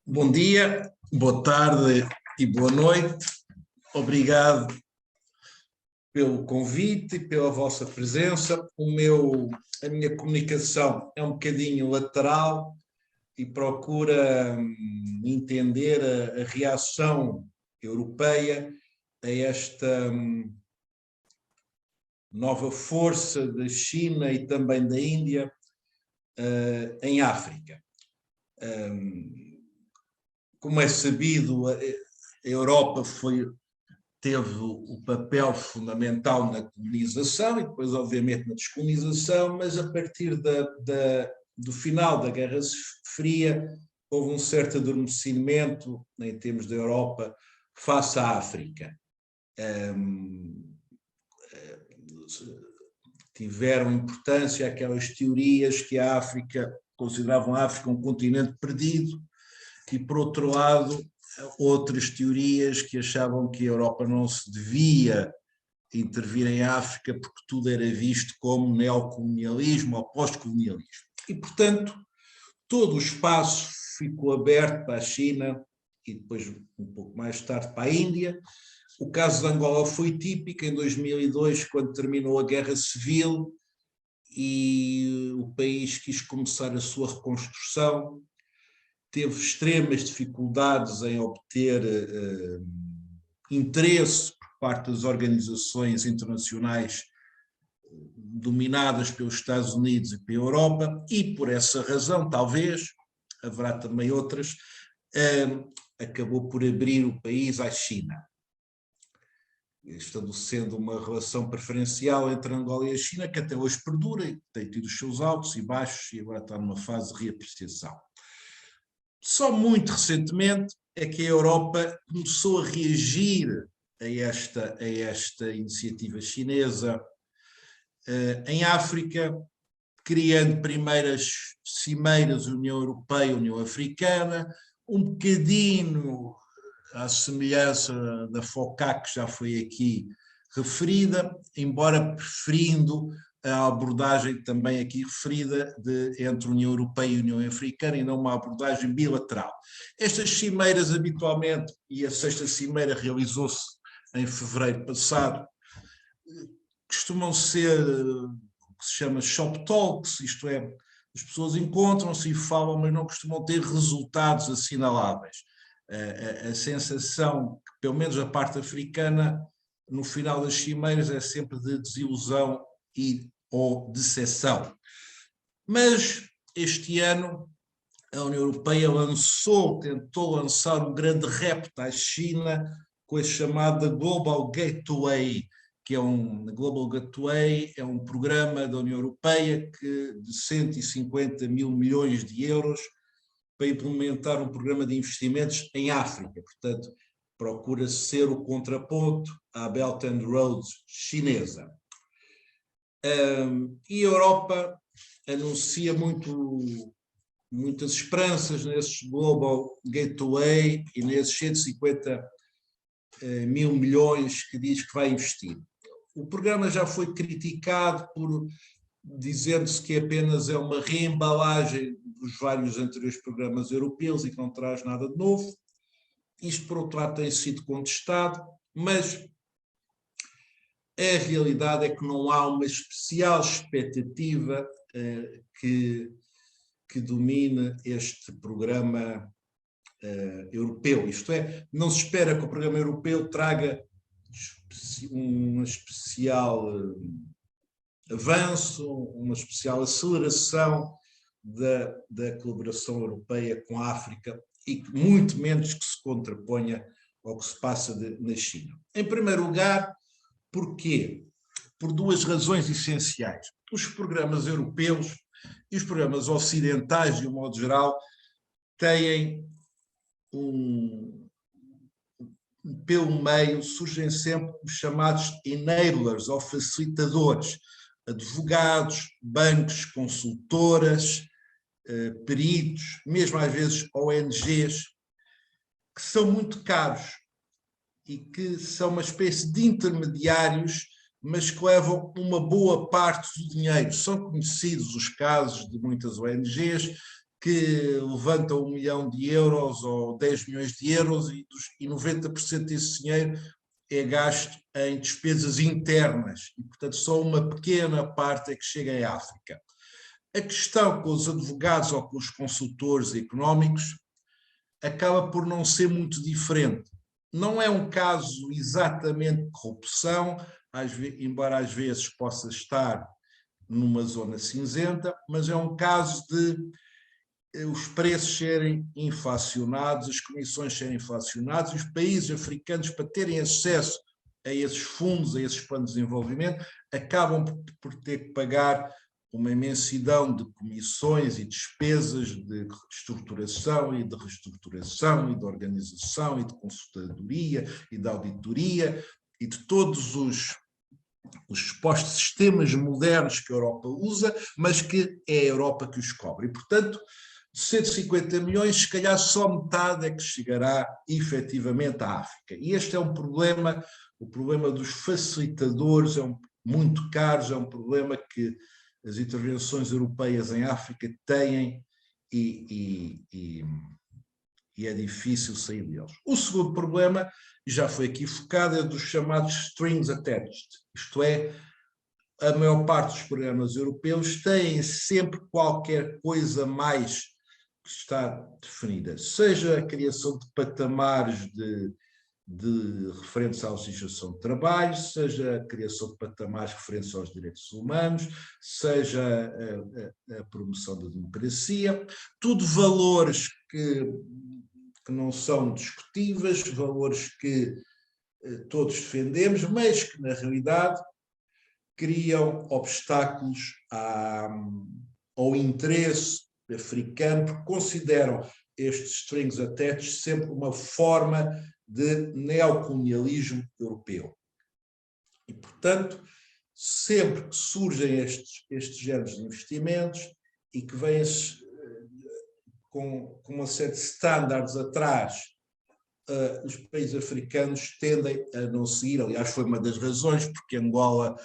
Bom dia, boa tarde e boa noite. Obrigado pelo convite e pela vossa presença. A minha comunicação é um bocadinho lateral e procura entender a reação europeia a esta nova força da China e também da Índia em África. Como é sabido, a Europa teve o papel fundamental na colonização e depois, obviamente, na descolonização, mas a partir do final da Guerra Fria houve um certo adormecimento em termos da Europa face à África. Tiveram importância aquelas teorias que a África, consideravam a África um continente perdido, e, por outro lado, outras teorias que achavam que a Europa não se devia intervir em África porque tudo era visto como neocolonialismo ou pós-colonialismo. E, portanto, todo o espaço ficou aberto para a China e depois, um pouco mais tarde, para a Índia. O caso de Angola foi típico em 2002, quando terminou a Guerra Civil e o país quis começar a sua reconstrução. Teve extremas dificuldades em obter interesse por parte das organizações internacionais dominadas pelos Estados Unidos e pela Europa, e por essa razão, talvez, haverá também outras, acabou por abrir o país à China, estabelecendo uma relação preferencial entre Angola e a China, que até hoje perdura e tem tido os seus altos e baixos e agora está numa fase de reapreciação. Só muito recentemente é que a Europa começou a reagir a esta iniciativa chinesa em África, criando primeiras cimeiras União Europeia, União Africana, um bocadinho à semelhança da FOCAC, que já foi aqui referida, embora preferindo a abordagem também aqui referida entre União Europeia e União Africana e não uma abordagem bilateral. Estas cimeiras habitualmente, e a sexta cimeira realizou-se em fevereiro passado, costumam ser o que se chama shop talks, isto é, as pessoas encontram-se e falam, mas não costumam ter resultados assinaláveis. A sensação, que, pelo menos a parte africana, no final das cimeiras é sempre de desilusão ou decepção. Mas este ano a União Europeia tentou lançar um grande repto à China com a chamada Global Gateway, que Global Gateway é um programa da União Europeia de 150 mil milhões de euros para implementar um programa de investimentos em África. Portanto, procura ser o contraponto à Belt and Road chinesa. E a Europa anuncia muitas esperanças nesses Global Gateway e nesses 150 mil milhões que diz que vai investir. O programa já foi criticado por dizendo-se que apenas é uma reembalagem dos vários anteriores programas europeus e que não traz nada de novo. Isto, por outro lado, tem sido contestado, mas a realidade é que não há uma especial expectativa que domine este programa europeu. Isto é, não se espera que o programa europeu traga um especial avanço, uma especial aceleração da colaboração europeia com a África e muito menos que se contraponha ao que se passa na China. Em primeiro lugar, porquê? Por duas razões essenciais. Os programas europeus e os programas ocidentais, de um modo geral, têm pelo meio, surgem sempre os chamados enablers ou facilitadores, advogados, bancos, consultoras, peritos, mesmo às vezes ONGs, que são muito caros e que são uma espécie de intermediários, mas que levam uma boa parte do dinheiro. São conhecidos os casos de muitas ONGs que levantam 1 milhão de euros ou 10 milhões de euros e 90% desse dinheiro é gasto em despesas internas e, portanto, só uma pequena parte é que chega à África. A questão com os advogados ou com os consultores económicos acaba por não ser muito diferente. Não é um caso exatamente de corrupção, embora às vezes possa estar numa zona cinzenta, mas é um caso de os preços serem inflacionados, as comissões serem inflacionadas, os países africanos, para terem acesso a esses fundos, a esses planos de desenvolvimento, acabam por ter que pagar uma imensidão de comissões e despesas de estruturação e de reestruturação e de organização e de consultadoria e de auditoria e de todos os supostos sistemas modernos que a Europa usa, mas que é a Europa que os cobre. E, portanto, de 150 milhões, se calhar só metade é que chegará efetivamente à África. E este é um problema, o problema dos facilitadores, muito caros, é um problema que as intervenções europeias em África têm e é difícil sair deles. O segundo problema, já foi aqui focado, é dos chamados strings attached, isto é, a maior parte dos programas europeus têm sempre qualquer coisa mais que está definida, seja a criação de patamares de referentes à legislação de trabalho, seja a criação de patamares referentes aos direitos humanos, seja a promoção da democracia, tudo valores que não são discutíveis, valores que todos defendemos, mas que na realidade criam obstáculos ao interesse africano, porque consideram estes strings attached sempre uma forma de neocolonialismo europeu. E, portanto, sempre que surgem estes géneros de investimentos e que vêm com uma série de estándares atrás, os países africanos tendem a não seguir. Aliás, foi uma das razões porque Angola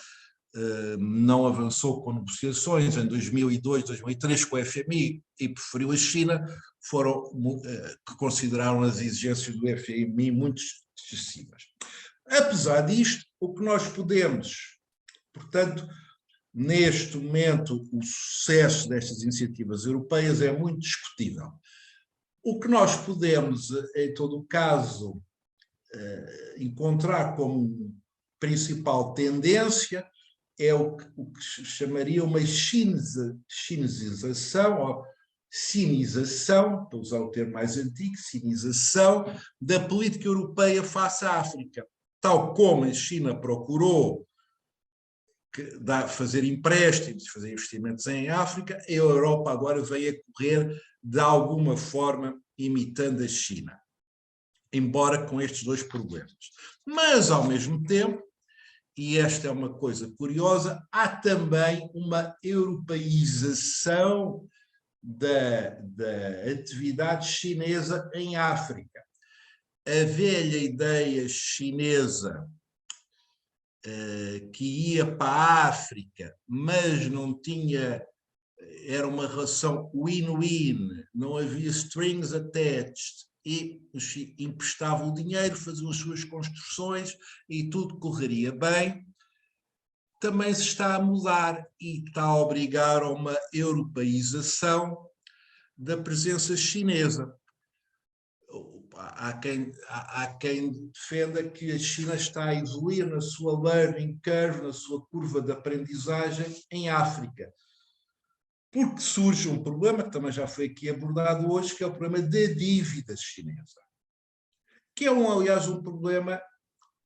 não avançou com negociações em 2002, 2003 com o FMI e preferiu a China, que consideraram as exigências do FMI muito excessivas. Apesar disto, o que nós podemos, portanto, neste momento, o sucesso destas iniciativas europeias é muito discutível. O que nós podemos, em todo o caso, encontrar como principal tendência é o que chamaria uma chinesização, ou sinização, para usar o termo mais antigo, sinização, da política europeia face à África. Tal como a China procurou fazer empréstimos, fazer investimentos em África, a Europa agora veio a correr de alguma forma imitando a China, embora com estes dois problemas. Mas, ao mesmo tempo, e esta é uma coisa curiosa, há também uma europeização da atividade chinesa em África. A velha ideia chinesa que ia para a África, mas não tinha, era uma relação win-win, não havia strings attached, e emprestavam o dinheiro, faziam as suas construções e tudo correria bem, também se está a mudar e está a obrigar a uma europeização da presença chinesa. Há quem defenda que a China está a evoluir na sua learning curve, na sua curva de aprendizagem em África. Porque surge um problema, que também já foi aqui abordado hoje, que é o problema da dívida chinesa. Que é, aliás, um problema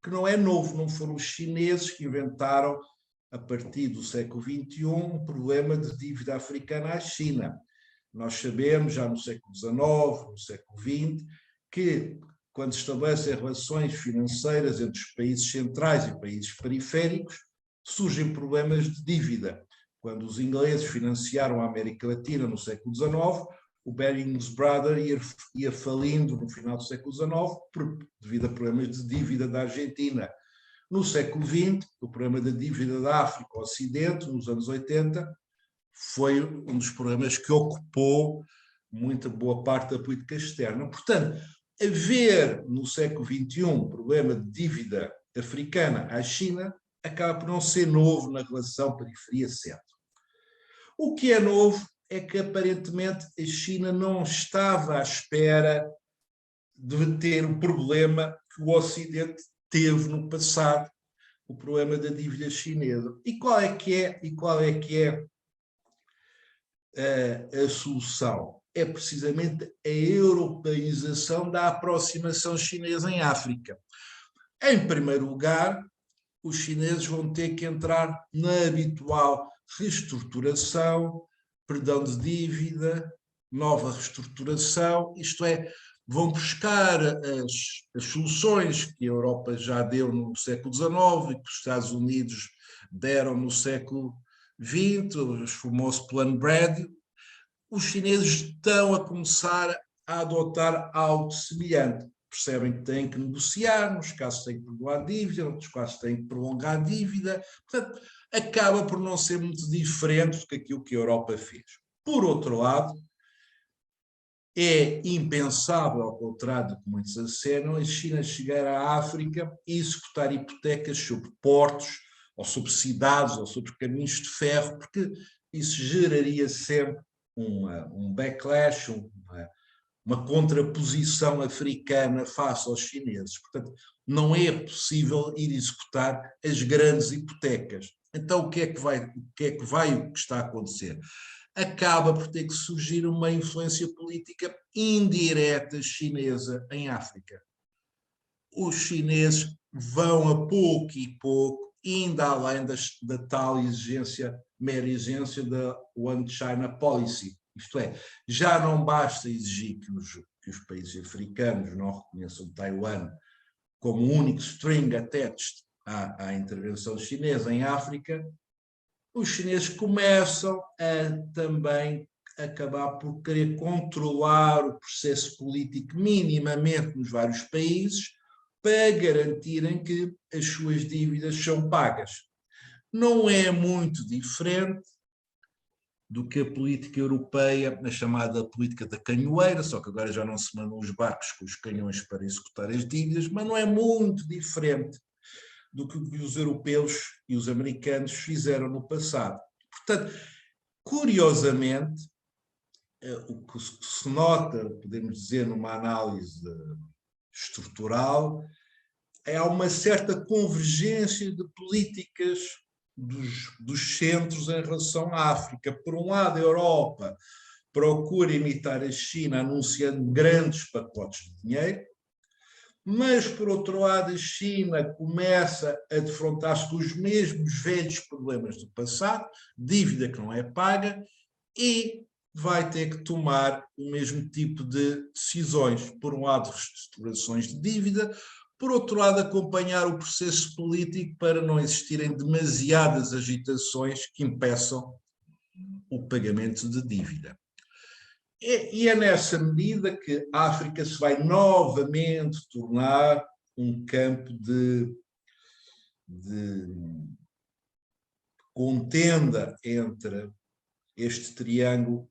que não é novo, não foram os chineses que inventaram, a partir do século XXI, um problema de dívida africana à China. Nós sabemos, já no século XIX, no século XX, que quando se estabelecem relações financeiras entre os países centrais e países periféricos, surgem problemas de dívida. Quando os ingleses financiaram a América Latina no século XIX, o Baring Brothers ia falindo no final do século XIX devido a problemas de dívida da Argentina. No século XX, o problema da dívida da África ao Ocidente, nos anos 80, foi um dos problemas que ocupou muita boa parte da política externa. Portanto, haver no século XXI um problema de dívida africana à China acaba por não ser novo na relação periferia-centro. O que é novo é que, aparentemente, a China não estava à espera de ter o problema que o Ocidente teve no passado, o problema da dívida chinesa. E qual é que é a solução? É precisamente a europeização da aproximação chinesa em África. Em primeiro lugar, os chineses vão ter que entrar na habitual reestruturação, perdão de dívida, nova reestruturação, isto é, vão buscar as soluções que a Europa já deu no século XIX e que os Estados Unidos deram no século XX, o famoso Plano Bradley. Os chineses estão a começar a adotar algo semelhante. Percebem que têm que negociar, nos casos têm que perdoar dívida, nos casos têm que prolongar dívida. Portanto, acaba por não ser muito diferente do que aquilo que a Europa fez. Por outro lado, é impensável, ao contrário do que muitos acenam, a China chegar à África e executar hipotecas sobre portos, ou sobre cidades, ou sobre caminhos de ferro, porque isso geraria sempre um backlash, uma contraposição africana face aos chineses. Portanto, não é possível ir executar as grandes hipotecas. Então, o que está a acontecer? Acaba por ter que surgir uma influência política indireta chinesa em África. Os chineses vão a pouco e pouco, ainda além da tal exigência, mera exigência da One China Policy. Isto é, já não basta exigir que os países africanos não reconheçam Taiwan como único string attached à intervenção chinesa em África, os chineses começam a também acabar por querer controlar o processo político minimamente nos vários países para garantirem que as suas dívidas são pagas. Não é muito diferente do que a política europeia, a chamada política da canhoeira, só que agora já não se mandam os barcos com os canhões para executar as dívidas, mas não é muito diferente do que os europeus e os americanos fizeram no passado. Portanto, curiosamente, o que se nota, podemos dizer, numa análise estrutural, há uma certa convergência de políticas dos centros em relação à África. Por um lado, a Europa procura imitar a China anunciando grandes pacotes de dinheiro, mas, por outro lado, a China começa a defrontar-se com os mesmos velhos problemas do passado, dívida que não é paga, e vai ter que tomar o mesmo tipo de decisões. Por um lado, reestruturações de dívida, por outro lado, acompanhar o processo político para não existirem demasiadas agitações que impeçam o pagamento de dívida. E é nessa medida que a África se vai novamente tornar um campo de contenda entre este triângulo,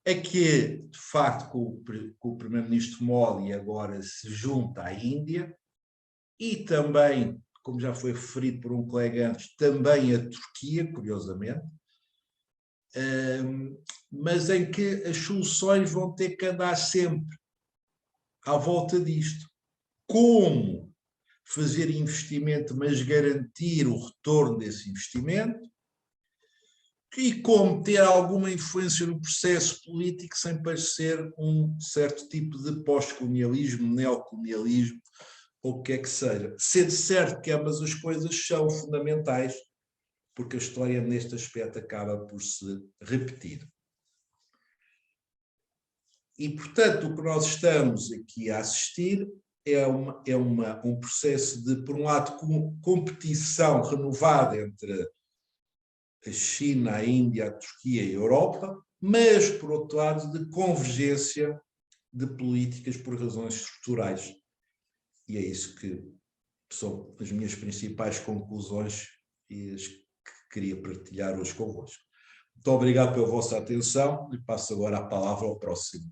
a que, de facto, com o primeiro-ministro Modi agora se junta à Índia e também, como já foi referido por um colega antes, também a Turquia, curiosamente, mas em que as soluções vão ter que andar sempre à volta disto. Como fazer investimento, mas garantir o retorno desse investimento, e como ter alguma influência no processo político sem parecer um certo tipo de pós-colonialismo, neocolonialismo, ou o que é que seja. Sendo certo que ambas as coisas são fundamentais, porque a história neste aspecto acaba por se repetir. E, portanto, o que nós estamos aqui a assistir é um processo de, por um lado, competição renovada entre a China, a Índia, a Turquia e a Europa, mas, por outro lado, de convergência de políticas por razões estruturais. E é isso que são as minhas principais conclusões e as que queria partilhar hoje convosco. Muito obrigado pela vossa atenção e passo agora a palavra ao próximo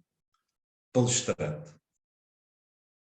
palestrante.